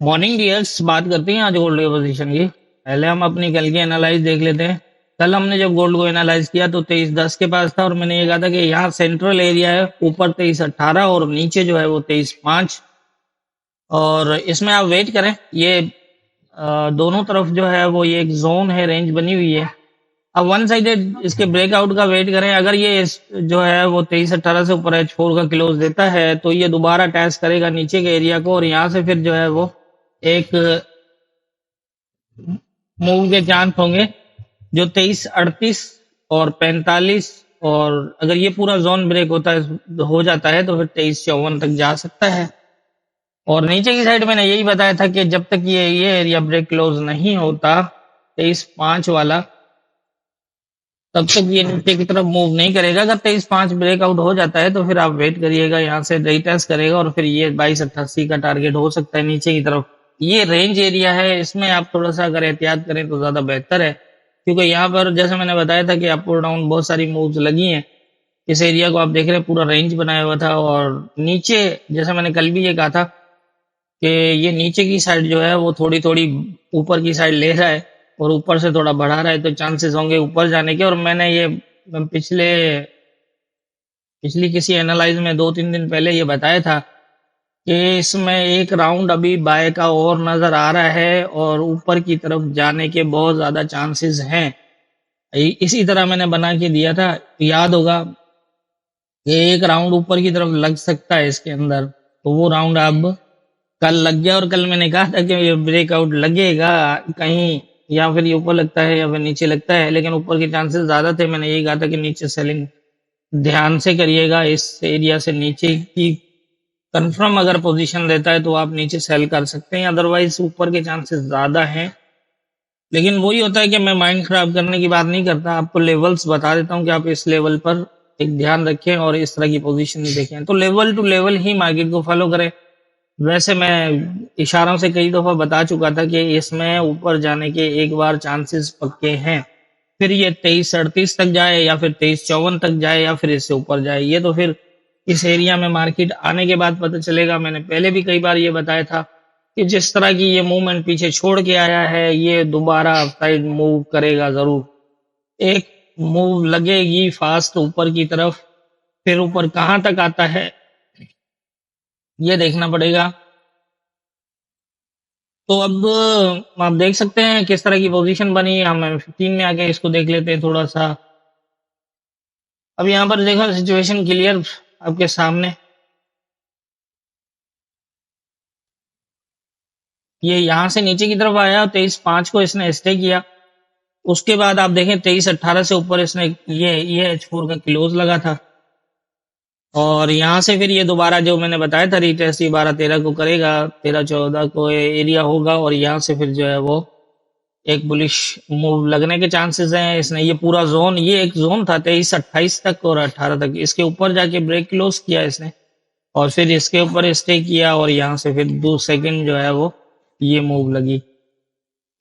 Morning dears, बात करते हैं आज गोल्ड के पोजीशन की। पहले हम अपनी कल की एनालाइज देख लेते हैं। कल हमने जब गोल्ड को एनालाइज किया तो 23.10 के पास था और मैंने ये कहा था कि यहाँ सेंट्रल एरिया है, ऊपर 23.18 और नीचे जो है वो 23.5। और इसमें आप वेट करें, ये दोनों तरफ जो है वो ये एक जोन है, रेंज बनी हुई है। अब वन साइडेड इसके ब्रेकआउट का वेट करें। अगर ये जो है वो 23.18 से ऊपर H4 का क्लोज देता है तो ये दोबारा टेस्ट करेगा नीचे के एरिया को और यहाँ से फिर जो है वो एक मूव के चांस होंगे जो 23.38 और 45। और अगर ये पूरा जोन ब्रेक हो जाता है तो फिर 23.54 तक जा सकता है। और नीचे की साइड मैंने यही बताया था कि जब तक ये एरिया ब्रेक क्लोज नहीं होता 23.5 वाला, तब तक ये नीचे की तरफ मूव नहीं करेगा। अगर 23.5 ब्रेकआउट हो जाता है तो फिर आप वेट करिएगा, यहाँ से रीटेस्ट करेगा और फिर ये 22.88 का टारगेट हो सकता है नीचे की तरफ। ये रेंज एरिया है, इसमें आप थोड़ा सा अगर एहतियात करें तो ज्यादा बेहतर है, क्योंकि यहाँ पर जैसे मैंने बताया था कि अप और डाउन बहुत सारी मूव्स लगी हैं। इस एरिया को आप देख रहे हैं, पूरा रेंज बनाया हुआ था और नीचे जैसे मैंने कल भी ये कहा था कि ये नीचे की साइड जो है वो थोड़ी थोड़ी ऊपर की साइड ले रहा है और ऊपर से थोड़ा बढ़ा रहा है, तो चांसेस होंगे ऊपर जाने के। और मैंने ये पिछले पिछली किसी एनालाइज में 2-3 दिन पहले ये बताया था कि इसमें एक राउंड अभी बाय का और नजर आ रहा है और ऊपर की तरफ जाने के बहुत ज्यादा चांसेस हैं। इसी तरह मैंने बना के दिया था, याद होगा कि एक राउंड ऊपर की तरफ लग सकता है इसके अंदर, तो वो राउंड अब कल लग गया। और कल मैंने कहा था कि ये ब्रेकआउट लगेगा कहीं, या फिर ये ऊपर लगता है या फिर नीचे लगता है, लेकिन ऊपर के चांसेस ज्यादा थे। मैंने यही कहा था कि नीचे सेलिंग ध्यान से करिएगा, इस एरिया से नीचे की कंफर्म अगर पोजीशन देता है तो आप नीचे सेल कर सकते हैं, अदरवाइज ऊपर के चांसेस ज्यादा हैं। लेकिन वही होता है कि मैं माइंड खराब करने की बात नहीं करता, आपको लेवल्स बता देता हूँ कि आप इस लेवल पर एक ध्यान रखें और इस तरह की पोजीशन देखें, तो लेवल टू लेवल ही मार्केट को फॉलो करें। वैसे मैं इशारों से कई दफा बता चुका था कि इसमें ऊपर जाने के एक बार चांसेस पक्के हैं, फिर ये 23.38 तक जाए या फिर 23.54 तक जाए या फिर इससे ऊपर जाए, ये तो फिर इस एरिया में मार्केट आने के बाद पता चलेगा। मैंने पहले भी कई बार ये बताया था कि जिस तरह की ये मूवमेंट पीछे छोड़ के आया है ये दोबारा साइड मूव करेगा जरूर। एक मूव लगेगी फास्ट ऊपर की तरफ, फिर ऊपर कहाँ तक आता है ये देखना पड़ेगा। तो अब आप देख सकते हैं किस तरह की पोजीशन बनी। हम 15 में आके इसको देख लेते हैं थोड़ा सा। अब यहाँ पर देखो सिचुएशन क्लियर आपके सामने, ये यहाँ से नीचे की तरफ आया, 23.5 को इसने स्टे किया। उसके बाद आप देखें 23.18 से ऊपर इसने ये H4 का क्लोज लगा था और यहाँ से फिर ये दोबारा जो मैंने बताया था रिटेस्ट 12-13 को करेगा, 13-14 को एरिया होगा और यहाँ से फिर जो है वो एक बुलिश मूव लगने के चांसेस हैं। इसने ये पूरा जोन, ये एक जोन था 23-28 तक और 18 तक, इसके ऊपर जाके ब्रेक क्लोज किया इसने और फिर इसके ऊपर स्टे किया और यहाँ से फिर 2 सेकंड जो है वो ये मूव लगी।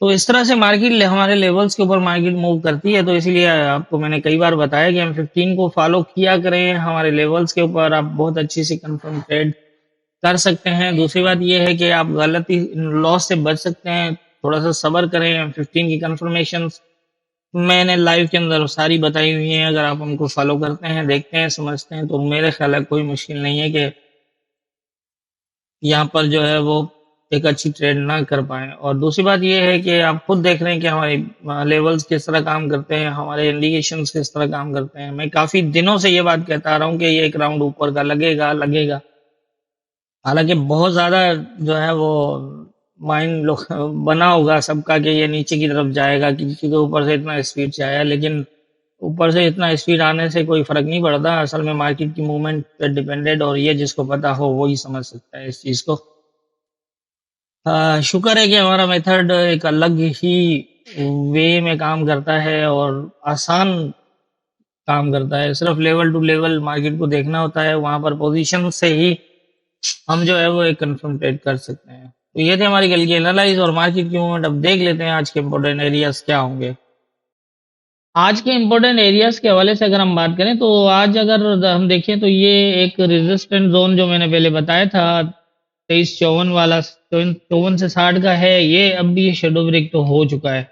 तो इस तरह से मार्केट हमारे लेवल्स के ऊपर मार्केट मूव करती है, तो इसलिए आपको मैंने कई बार बताया कि हम 15 को फॉलो किया करें, हमारे लेवल्स के ऊपर आप बहुत अच्छी सी कंफर्म ट्रेड कर सकते हैं। दूसरी बात यह है कि आप गलती लॉस से बच सकते हैं, थोड़ा सा सब्र करें। 15 की कंफर्मेशन मैंने लाइव के अंदर सारी बताई हुई हैं, अगर आप उनको फॉलो करते हैं, देखते हैं, समझते हैं तो मेरे ख्याल है कोई मुश्किल नहीं है कि यहाँ पर जो है वो एक अच्छी ट्रेड ना कर पाए। और दूसरी बात ये है कि आप खुद देख रहे हैं कि हमारे लेवल्स किस तरह काम करते हैं, हमारे इंडिकेशंस किस तरह काम करते हैं। मैं काफी दिनों से ये बात कहता आ रहा हूँ कि ये एक राउंड ऊपर का लगेगा लगेगा, हालांकि बहुत ज्यादा जो है वो माइंड लोग बना होगा सबका कि ये नीचे की तरफ जाएगा क्योंकि ऊपर से इतना स्पीड से आया, लेकिन ऊपर से इतना स्पीड आने से कोई फर्क नहीं पड़ता, असल में मार्केट की मूवमेंट पे डिपेंडेड, और ये जिसको पता हो वही समझ सकता है इस चीज को। शुक्र है कि हमारा मेथड एक अलग ही वे में काम करता है और आसान काम करता है। सिर्फ लेवल टू लेवल मार्केट को देखना होता है, वहां पर पोजीशन से ही हम जो है वो एक कंफर्म ट्रेड कर सकते हैं। तो ये थे हमारी कल की एनालाइज और मार्केट की मूवमेंट। अब देख लेते हैं आज के इंपॉर्टेंट एरियाज क्या होंगे। आज के इंपॉर्टेंट एरियाज के हवाले से अगर हम बात करें तो आज अगर हम देखें तो ये एक रेजिस्टेंट जोन जो मैंने पहले बताया था 2354 वाला 54 से 60 का है ये, अब भी ये शेडो ब्रेक तो हो चुका है।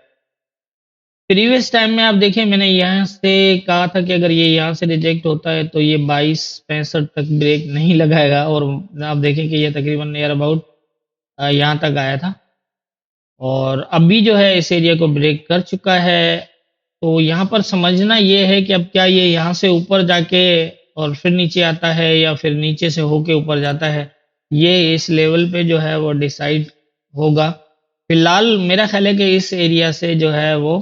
प्रीवियस टाइम में आप देखें, मैंने यहाँ से कहा था कि अगर ये यहाँ से रिजेक्ट होता है तो ये 2265 तक ब्रेक नहीं लगाएगा, और आप देखें कि ये तकरीबन नियर अबाउट यहाँ तक आया था, और अभी जो है इस एरिया को ब्रेक कर चुका है। तो यहाँ पर समझना ये है कि अब क्या ये यहाँ से ऊपर जाके और फिर नीचे आता है, या फिर नीचे से होके ऊपर जाता है, ये इस लेवल पे जो है वो डिसाइड होगा। फिलहाल मेरा ख्याल है कि इस एरिया से जो है वो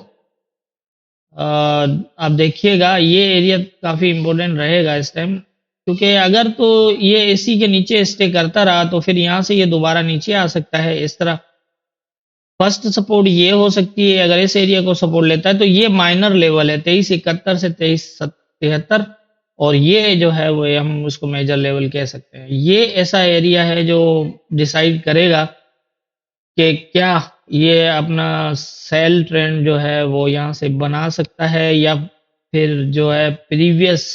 आप देखिएगा ये एरिया काफ़ी इम्पोर्टेंट रहेगा इस टाइम, क्योंकि अगर तो ये इसी के नीचे स्टे करता रहा तो फिर यहाँ से ये दोबारा नीचे आ सकता है इस तरह। फर्स्ट सपोर्ट ये हो सकती है, अगर इस एरिया को सपोर्ट लेता है तो ये माइनर लेवल है 2371 से 2373, और ये जो है वो हम उसको मेजर लेवल कह सकते हैं। ये ऐसा एरिया है जो डिसाइड करेगा कि क्या ये अपना सेल ट्रेंड जो है वो यहाँ से बना सकता है, या फिर जो है प्रीवियस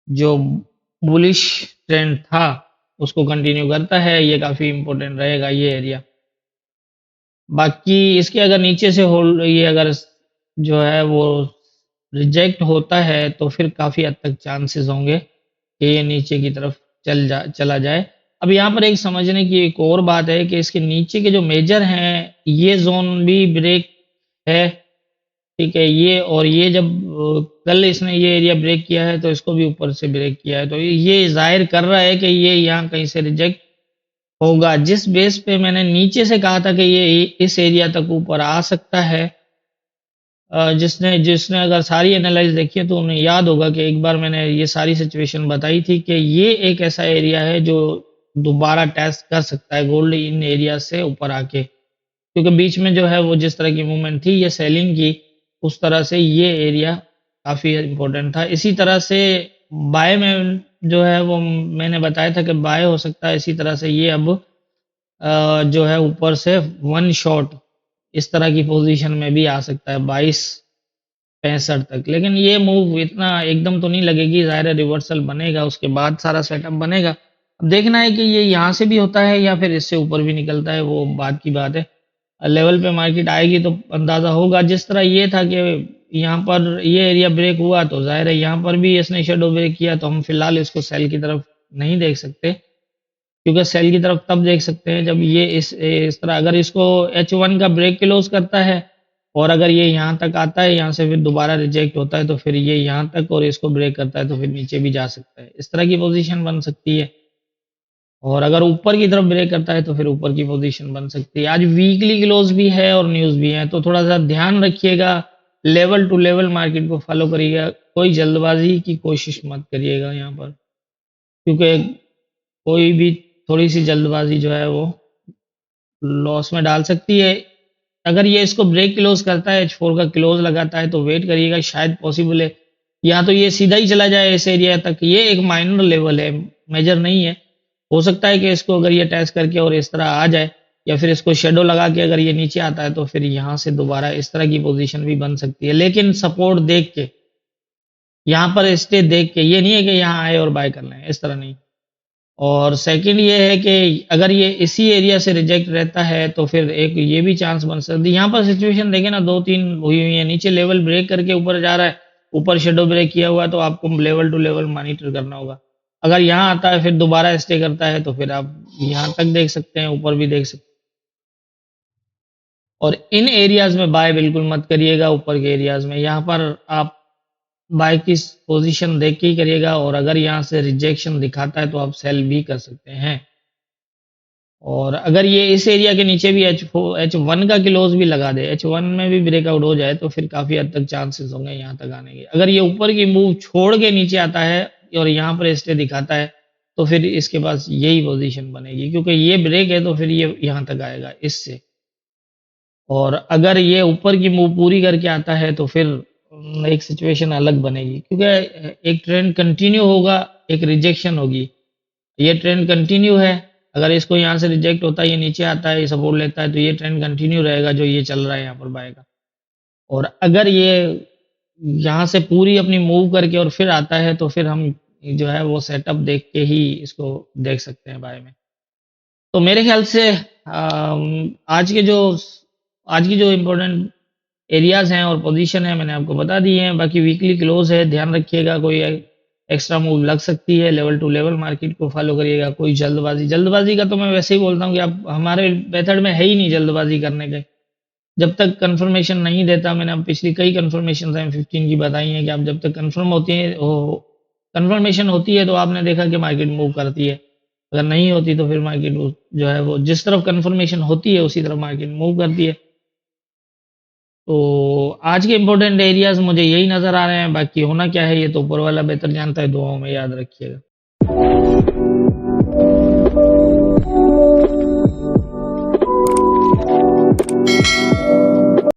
जो बुलिश ट्रेंड था उसको कंटिन्यू करता है। ये काफ़ी इम्पोर्टेंट रहेगा ये एरिया। बाकी इसके अगर नीचे से होल्ड, ये अगर जो है वो रिजेक्ट होता है तो फिर काफ़ी हद तक चांसेस होंगे कि ये नीचे की तरफ चला जाए। अब यहाँ पर एक समझने की एक और बात है कि इसके नीचे के जो मेजर हैं ये जोन भी ब्रेक है, ठीक है। ये और ये जब कल इसने ये एरिया ब्रेक किया है तो इसको भी ऊपर से ब्रेक किया है, तो ये जाहिर कर रहा है कि ये यहाँ कहीं से रिजेक्ट होगा। जिस बेस पे मैंने नीचे से कहा था कि ये इस एरिया तक ऊपर आ सकता है, जिसने जिसने अगर सारी एनालाइज देखी है तो उन्हें याद होगा कि एक बार मैंने ये सारी सिचुएशन बताई थी कि ये एक ऐसा एरिया है जो दोबारा टेस्ट कर सकता है गोल्ड इन एरिया से ऊपर आके, क्योंकि बीच में जो है वो जिस तरह की मूवमेंट थी ये सेलिंग की, उस तरह से ये एरिया काफ़ी इम्पोर्टेंट था। इसी तरह से बाय में जो है वो मैंने बताया था कि बाय हो सकता है। इसी तरह से ये अब जो है ऊपर से वन शॉट इस तरह की पोजीशन में भी आ सकता है 2265 तक, लेकिन ये मूव इतना एकदम तो नहीं लगेगी, ज़ाहिर है रिवर्सल बनेगा उसके बाद सारा सेटअप बनेगा। अब देखना है कि ये यहाँ से भी होता है या फिर इससे ऊपर भी निकलता है, वो बात की बात है। लेवल पे मार्केट आएगी तो अंदाज़ा होगा। जिस तरह ये था कि यहाँ पर ये एरिया ब्रेक हुआ तो ज़ाहिर है यहाँ पर भी इसने शेडो ब्रेक किया, तो हम फिलहाल इसको सेल की तरफ नहीं देख सकते, क्योंकि सेल की तरफ तब देख सकते हैं जब ये इस तरह अगर इसको H1 का ब्रेक क्लोज करता है, और अगर ये यहाँ तक आता है, यहाँ से फिर दोबारा रिजेक्ट होता है तो फिर ये यहाँ तक और इसको ब्रेक करता है तो फिर नीचे भी जा सकता है, इस तरह की पोजीशन बन सकती है। और अगर ऊपर की तरफ ब्रेक करता है तो फिर ऊपर की पोजीशन बन सकती है। आज वीकली क्लोज भी है और न्यूज़ भी है, तो थोड़ा सा ध्यान रखिएगा, लेवल टू लेवल मार्केट को फॉलो करिएगा, कोई जल्दबाजी की कोशिश मत करिएगा यहाँ पर, क्योंकि कोई भी थोड़ी सी जल्दबाजी जो है वो लॉस में डाल सकती है। अगर ये इसको ब्रेक क्लोज करता है, H4 का क्लोज लगाता है, तो वेट करिएगा, शायद पॉसिबल है या तो ये सीधा ही चला जाए इस एरिया तक। ये एक माइनर लेवल है, मेजर नहीं है। हो सकता है कि इसको अगर ये टेस्ट करके और इस तरह आ जाए, या फिर इसको शेडो लगा के अगर ये नीचे आता है तो फिर यहाँ से दोबारा इस तरह की पोजीशन भी बन सकती है, लेकिन सपोर्ट देख के, यहाँ पर स्टे देख के, ये नहीं है कि यहाँ आए और बाय करना है, इस तरह नहीं। और सेकंड ये है कि अगर ये इसी एरिया से रिजेक्ट रहता है तो फिर एक ये भी चांस बन सकती है। यहाँ पर सिचुएशन देखें ना, 2-3 हुई हुई है, नीचे लेवल ब्रेक करके ऊपर जा रहा है, ऊपर शेडो ब्रेक किया हुआ है, तो आपको लेवल टू लेवल मॉनिटर करना होगा। अगर यहाँ आता है फिर दोबारा स्टे करता है तो फिर आप यहाँ तक देख सकते हैं, ऊपर भी देख सकते हैं। और इन एरियाज में बाय बिल्कुल मत करिएगा, ऊपर के एरियाज में यहाँ पर आप बाय की पोजीशन देख के ही करिएगा, और अगर यहाँ से रिजेक्शन दिखाता है तो आप सेल भी कर सकते हैं। और अगर ये इस एरिया के नीचे भी H1 का क्लोज भी लगा दे, H1 में भी ब्रेकआउट हो जाए, तो फिर काफ़ी हद तक चांसेस होंगे यहाँ तक आने के। अगर ये ऊपर की मूव छोड़ के नीचे आता है और यहाँ पर स्टे दिखाता है तो फिर इसके पास यही पोजीशन बनेगी, क्योंकि ये ब्रेक है तो फिर ये यहाँ तक आएगा इससे। और अगर ये ऊपर की मूव पूरी करके आता है तो फिर एक सिचुएशन अलग बनेगी, क्योंकि एक ट्रेंड कंटिन्यू होगा, एक रिजेक्शन होगी। ये ट्रेंड कंटिन्यू है, अगर इसको यहाँ से रिजेक्ट होता है, ये नीचे आता है, ये सपोर्ट लेता है, तो ये ट्रेंड कंटिन्यू रहेगा जो ये चल रहा है यहाँ पर बाय का। और अगर ये यहाँ से पूरी अपनी मूव करके और फिर आता है तो फिर हम जो है वो सेटअप देख के ही इसको देख सकते हैं बाय में। तो मेरे ख्याल से आज की जो इम्पोर्टेंट एरियाज हैं और पोजीशन है मैंने आपको बता दी हैं। बाकी वीकली क्लोज है, ध्यान रखिएगा, कोई एक्स्ट्रा मूव लग सकती है। लेवल टू लेवल मार्केट को फॉलो करिएगा। कोई जल्दबाजी का तो मैं वैसे ही बोलता हूँ कि आप हमारे मेथड में है ही नहीं जल्दबाजी करने के। जब तक कंफर्मेशन नहीं देता, मैंने अब पिछली कई कंफर्मेशन M15 की बताई हैं कि आप जब तक कंफर्मेशन होती है तो आपने देखा कि मार्केट मूव करती है। अगर नहीं होती तो फिर मार्केट जो है वो जिस तरफ कंफर्मेशन होती है उसी तरफ मार्केट मूव करती है। तो आज के इम्पोर्टेंट एरियाज मुझे यही नज़र आ रहे हैं। बाकी होना क्या है ये तो ऊपर वाला बेहतर जानता है। दुआओं में याद रखिएगा।